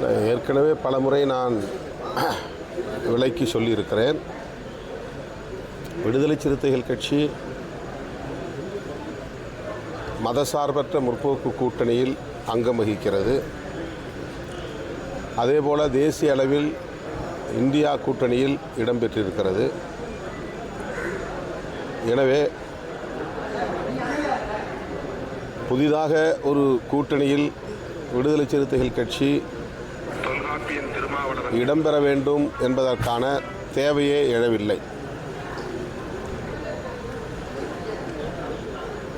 ஏற்கனவே பலமுறை நான் விலைக்கு சொல்லியிருக்கிறேன். விடுதலை சிறுத்தைகள் கட்சி மதசார்பற்ற முற்போக்கு கூட்டணியில் அங்கம் வகிக்கிறது. அதேபோல் தேசிய அளவில் இந்தியா கூட்டணியில் இடம்பெற்றிருக்கிறது. எனவே புதிதாக ஒரு கூட்டணியில் விடுதலை சிறுத்தைகள் கட்சி இடம்பெற வேண்டும் என்பதற்கான தேவையே எழவில்லை.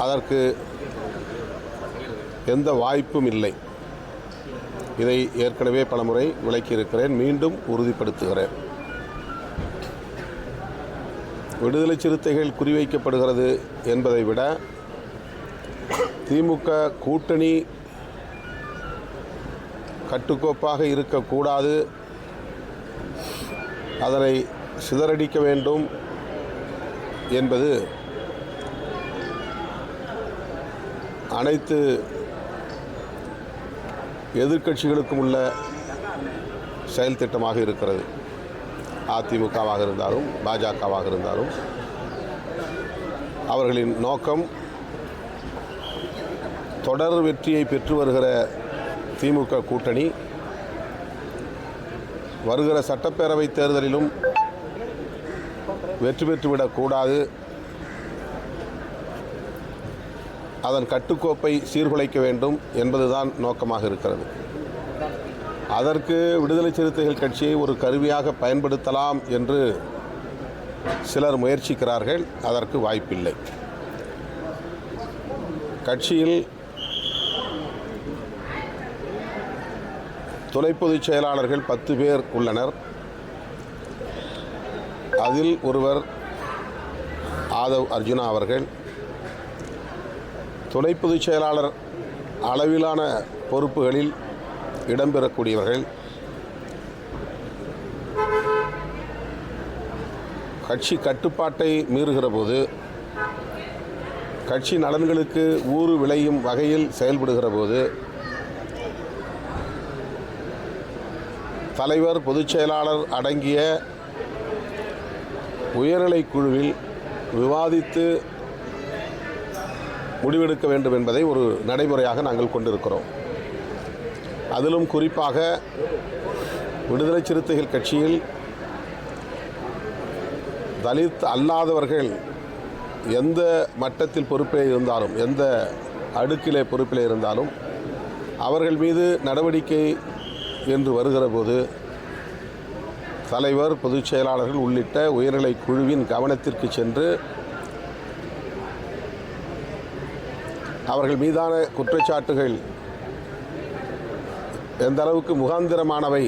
அதற்கு எந்த வாய்ப்பும் இல்லை. இதை ஏற்கனவே பலமுறை விளக்கியிருக்கிறேன், மீண்டும் உறுதிப்படுத்துகிறேன். விடுதலை சிறுத்தைகள் குறிவைக்கப்படுகிறது என்பதை விட திமுக கூட்டணி கட்டுக்கோப்பாக இருக்கக்கூடாது, அதனை சிதறடிக்க வேண்டும் என்பது அனைத்து எதிர்க்கட்சிகளுக்கும் உள்ள செயல் திட்டமாக இருக்கிறது. அதிமுகவாக இருந்தாலும் பாஜகவாக இருந்தாலும் அவர்களின் நோக்கம் தொடர் வெற்றியை பெற்று வருகிற திமுக கூட்டணி வருகிற சட்டப்பேரவை தேர்தலிலும் வெற்றி பெற்றுவிடக்கூடாது, அதன் கட்டுக்கோப்பை சீர்குலைக்க வேண்டும் என்பதுதான் நோக்கமாக இருக்கிறது. அதற்கு விடுதலை சிறுத்தைகள் கட்சியை ஒரு கருவியாக பயன்படுத்தலாம் என்று சிலர் முயற்சிக்கிறார்கள். அதற்கு வாய்ப்பில்லை. கட்சியில் துணை பொதுச் செயலாளர்கள் 10 பேர் உள்ளனர். அதில் ஒருவர் ஆதவ் அர்ஜுனா அவர்கள். துணை பொதுச் செயலாளர் அளவிலான பொறுப்புகளில் இடம்பெறக்கூடியவர்கள். கட்சி கட்டுப்பாட்டை மீறுகிற போது, கட்சி நலன்களுக்கு ஊறு விளையும் வகையில் செயல்படுகிற போது தலைவர் பொதுச் செயலாளர் அடங்கிய உயர்நிலை குழுவில் விவாதித்து முடிவெடுக்க வேண்டும் என்பதை ஒரு நடைமுறையாக நாங்கள் கொண்டிருக்கிறோம். அதிலும் குறிப்பாக விடுதலை சிறுத்தைகள் கட்சியில் தலித் அல்லாதவர்கள் எந்த மட்டத்தில் பொறுப்பிலே இருந்தாலும், எந்த அடுக்கிலே பொறுப்பிலே இருந்தாலும் அவர்கள் மீது நடவடிக்கை என்று வருகிற போது தலைவர் பொதுச் செயலாளர்கள் உள்ளிட்ட உயர்நிலை குழுவின் கவனத்திற்கு சென்று அவர்கள் மீதான குற்றச்சாட்டுகள் எந்த அளவுக்கு முகாந்திரமானவை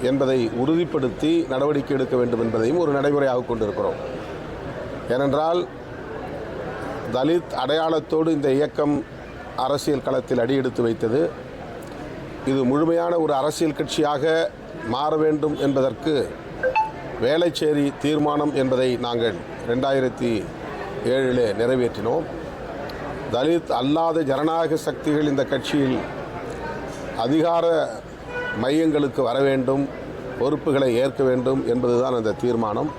என்பதை உறுதிப்படுத்தி நடவடிக்கை எடுக்க வேண்டும் என்பதையும் ஒரு நடைமுறையாக கொண்டிருக்கிறோம். ஏனென்றால் தலித் அடையாளத்தோடு இந்த இயக்கம் அரசியல் களத்தில் அடியெடுத்து வைத்தது. இது முழுமையான ஒரு அரசியல் கட்சியாக மாற வேண்டும் என்பதற்கு வேளச்சேரி தீர்மானம் என்பதை நாங்கள் 2007 நிறைவேற்றினோம். தலித் அல்லாத ஜனநாயக சக்திகள் இந்த கட்சியில் அதிகார மையங்களுக்கு வர வேண்டும், பொறுப்புகளை ஏற்க வேண்டும் என்பதுதான் அந்த தீர்மானம்.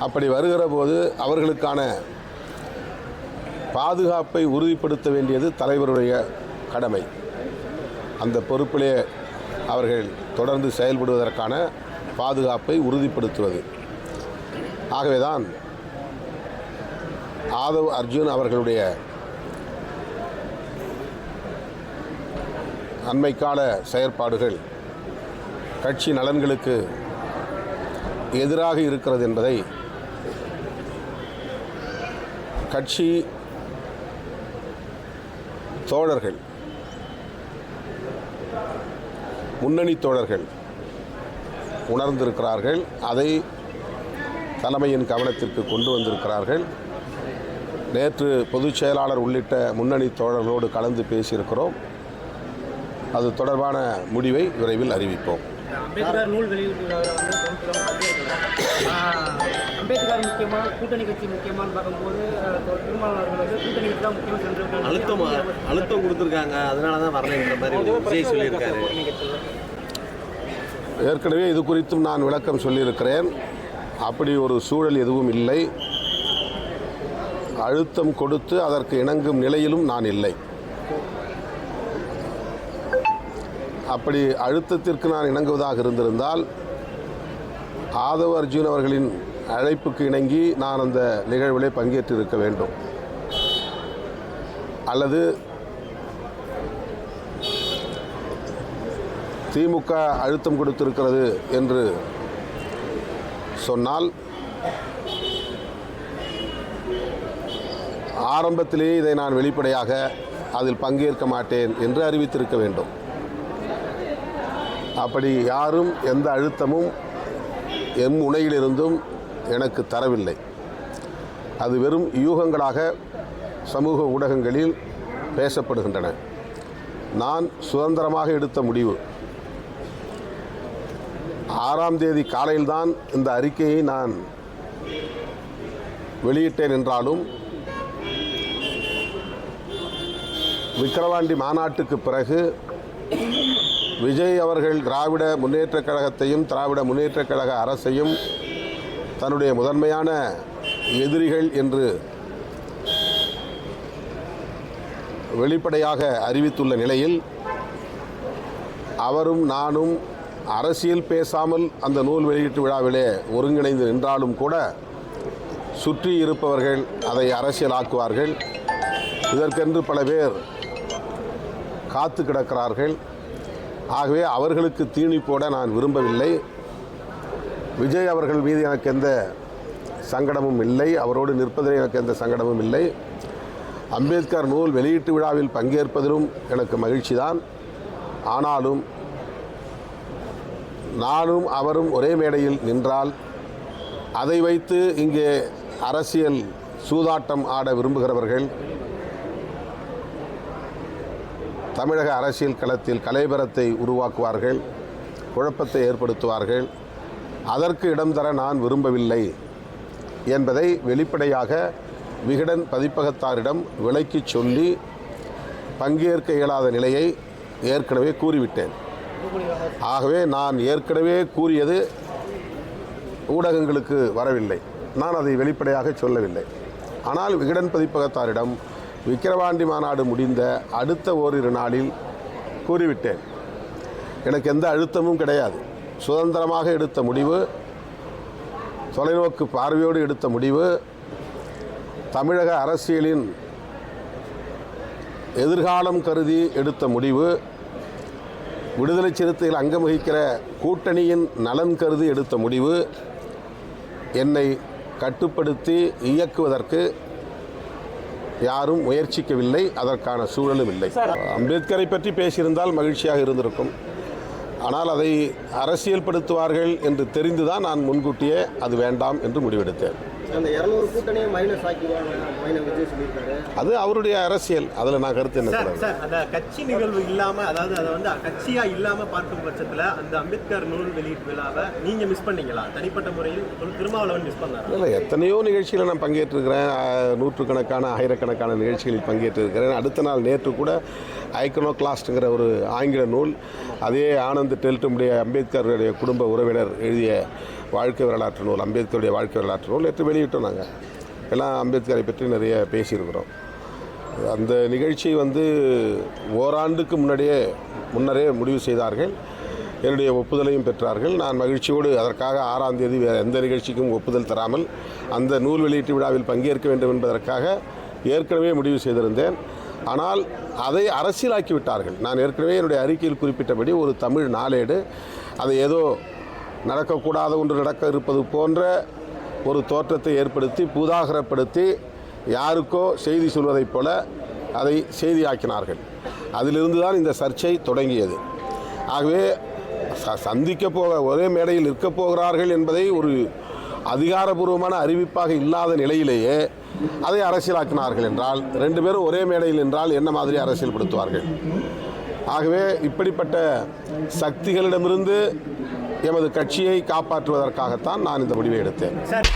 அப்படி வருகிற போது அவர்களுக்கான பாதுகாப்பை உறுதிப்படுத்த வேண்டியது தலைவருடைய கடமை. அந்த பொறுப்பிலே அவர்கள் தொடர்ந்து செயல்படுவதற்கான பாதுகாப்பை உறுதிப்படுத்துவது. ஆகவேதான் ஆதவ் அர்ஜுன் அவர்களுடைய அண்மைக்கால செயற்பாடுகள் கட்சி நலன்களுக்கு எதிராக இருக்கிறது என்பதை கட்சி தோழர்கள், முன்னணி தோழர்கள் உணர்ந்திருக்கிறார்கள். அதை தலைமையின் கவனத்திற்கு கொண்டு வந்திருக்கிறார்கள். நேற்று பொதுச் செயலாளர் உள்ளிட்ட முன்னணி தோழர்களோடு கலந்து பேசியிருக்கிறோம். அது தொடர்பான முடிவை விரைவில் அறிவிப்போம். அம்பேத்கர் நூல் வெளியீட்டு அம்பேத்கர் முக்கியமான கூட்டணி கட்சி முக்கியமானு பார்க்கும்போது திருமாவளவர்கள் வந்து கூட்டணி கட்சி தான் முக்கியம் சென்று அழுத்தம் கொடுத்துருக்காங்க, அதனால தான் வரலைன்ற மாதிரி விஜய் சொல்லியிருக்காரு. ஏற்கனவே இது குறித்தும் நான் விளக்கம் சொல்லியிருக்கிறேன். அப்படி ஒரு சூழல் எதுவும் இல்லை. அழுத்தம் கொடுத்து அதற்கு இணங்கும் நிலையிலும் நான் இல்லை. அப்படி அழுத்தத்திற்கு நான் இணங்குவதாக இருந்திருந்தால் ஆதவ் அர்ஜுன் அவர்களின் அழைப்புக்கு இணங்கி நான் அந்த நிகழ்விலே பங்கேற்றிருக்க வேண்டும். அல்லது திமுக அழுத்தம் கொடுத்திருக்கிறது என்று சொன்னால் ஆரம்பத்திலேயே இதை நான் வெளிப்படையாக அதில் பங்கேற்க மாட்டேன் என்று அறிவித்திருக்க வேண்டும். அப்படி யாரும் எந்த அழுத்தமும் என் முனையிலிருந்தும் எனக்கு தரவில்லை. அது வெறும் யூகங்களாக சமூக ஊடகங்களில் பேசப்படுகின்றன. நான் சுதந்திரமாக எடுத்த முடிவு. 6ஆம் தேதி காலையில்தான் இந்த அறிக்கையை நான் வெளியிட்டேன் என்றாலும் விக்கிரவாண்டி மாநாட்டுக்கு பிறகு விஜய் அவர்கள் திராவிட முன்னேற்றக் கழகத்தையும் திராவிட முன்னேற்றக் கழக அரசையும் தன்னுடைய முதன்மையான எதிரிகள் என்று வெளிப்படையாக அறிவித்துள்ள நிலையில் அவரும் நானும் அரசியல் பேசாமல் அந்த நூல் வெளியீட்டு விழாவிலே ஒருங்கிணைந்து நின்றாலும் கூட சுற்றி இருப்பவர்கள் அதை அரசியலாக்குவார்கள். இதற்கென்று பல பேர் காத்து கிடக்கிறார்கள். ஆகவே அவர்களுக்கு தீனி போட நான் விரும்பவில்லை. விஜய் அவர்கள் மீது எனக்கு எந்த சங்கடமும் இல்லை. அவரோடு நிற்பதில் எனக்கு எந்த சங்கடமும் இல்லை. அம்பேத்கர் நூல் வெளியீட்டு விழாவில் பங்கேற்பதிலும் எனக்கு மகிழ்ச்சி தான். ஆனாலும் நானும் அவரும் ஒரே மேடையில் நின்றால் அதை வைத்து இங்கே அரசியல் சூதாட்டம் ஆட விரும்புகிறவர்கள் தமிழக அரசியல் களத்தில் கலைபரத்தை உருவாக்குவார்கள், குழப்பத்தை ஏற்படுத்துவார்கள். அதற்கு இடம் தர நான் விரும்பவில்லை என்பதை வெளிப்படையாக விகடன் பதிப்பகத்தாரிடம் விளக்கி சொல்லி பங்கேற்க இயலாத நிலையை ஏற்கனவே கூறிவிட்டேன். ஆகவே நான் ஏற்கனவே கூறியது ஊடகங்களுக்கு வரவில்லை. நான் அதை வெளிப்படையாக சொல்லவில்லை. ஆனால் விகடன் பதிப்பகத்தாரிடம் விக்கிரவாண்டி மாநாடு முடிந்த அடுத்த ஓரிரு நாளில் கூறிவிட்டேன். எனக்கு எந்த அழுத்தமும் கிடையாது. சுதந்திரமாக எடுத்த முடிவு, தொலைநோக்கு பார்வையோடு எடுத்த முடிவு, தமிழக அரசியலின் எதிர்காலம் கருதி எடுத்த முடிவு, விடுதலை சிறுத்தைகள் அங்கம் வகிக்கிற கூட்டணியின் நலன் கருதி எடுத்த முடிவு. என்னை கட்டுப்படுத்தி இயக்குவதற்கு யாரும் முயற்சிக்கவில்லை. அதற்கான சூழலும் இல்லை. அம்பேத்கரை பற்றி பேசியிருந்தால் மகிழ்ச்சியாக இருந்திருக்கும். ஆனால் அதை அரசியல்படுத்துவார்கள் என்று தெரிந்துதான் நான் முன்கூட்டியே அது வேண்டாம் என்று முடிவெடுத்தேன். அந்த 200 கூட்டணியை மைனஸ் ஆக்கிடுவாங்க விஜய் சொல்லியிருக்காரு. அது அவருடைய அரசியல். அதில் நான் கருத்து என்ன சார், அந்த கட்சி நிகழ்வு இல்லாமல், அதாவது அதை வந்து கட்சியாக இல்லாமல் பார்க்கும் பட்சத்தில் அந்த அம்பேத்கர் நூல் வெளியீட்டு விழாவை நீங்கள் மிஸ் பண்ணீங்களா? தனிப்பட்ட முறையில் திருமாவளவன் மிஸ் பண்ணார்? இல்லை, எத்தனையோ நிகழ்ச்சியில் நான் பங்கேற்றிருக்கிறேன். நூற்றுக்கணக்கான ஆயிரக்கணக்கான நிகழ்ச்சிகளில் பங்கேற்றிருக்கிறேன். அடுத்த நாள் நேற்று கூட ஐக்கனோக்ளாஸ்ட்டுங்கிற ஒரு ஆங்கில நூல், அதே ஆனந்த் டெல்ட்டுடைய அம்பேத்கருடைய குடும்ப உறவினர் எழுதிய வாழ்க்கை வரலாற்று நூல், அம்பேத்கருடைய வாழ்க்கை வரலாற்று நூல் நேற்று வெளியிட்டோம். நாங்கள் எல்லாம் அம்பேத்கரை பற்றி நிறைய பேசியிருக்கிறோம். அந்த நிகழ்ச்சி ஓராண்டுக்கு முன்னரே முடிவு செய்தார்கள். என்னுடைய ஒப்புதலையும் பெற்றார்கள். நான் மகிழ்ச்சியோடு அதற்காக 6ஆம் தேதி வேறு எந்த நிகழ்ச்சிக்கும் ஒப்புதல் தராமல் அந்த நூல் வெளியீட்டு விழாவில் பங்கேற்க வேண்டும் என்பதற்காக ஏற்கனவே முடிவு செய்திருந்தேன். ஆனால் அதை அரசியலாக்கி விட்டார்கள். நான் ஏற்கனவே என்னுடைய அறிக்கையில் குறிப்பிட்டபடி ஒரு தமிழ் நாளேடு அதை ஏதோ நடக்கக்கூடாத ஒன்று நடக்க இருப்பது போன்ற ஒரு தோற்றத்தை ஏற்படுத்தி பூதாகரப்படுத்தி யாருக்கோ செய்தி சொல்வதைப் போல அதை செய்தியாக்கினார்கள். அதிலிருந்து தான் இந்த சர்ச்சை தொடங்கியது. ஆகவே ஒரே மேடையில் இருக்கப் போகிறார்கள் என்பதை ஒரு அதிகாரபூர்வமான அறிவிப்பாக இல்லாத நிலையிலேயே அதை அரசியலாக்கினார்கள் என்றால், 2 பேரும் ஒரே மேடையில் என்றால் என்ன மாதிரி அரசியல்படுத்துவார்கள்? ஆகவே இப்படிப்பட்ட சக்திகளிடமிருந்து எமது கட்சியை காப்பாற்றுவதற்காகத்தான் நான் இந்த முடிவை எடுத்தேன். சார்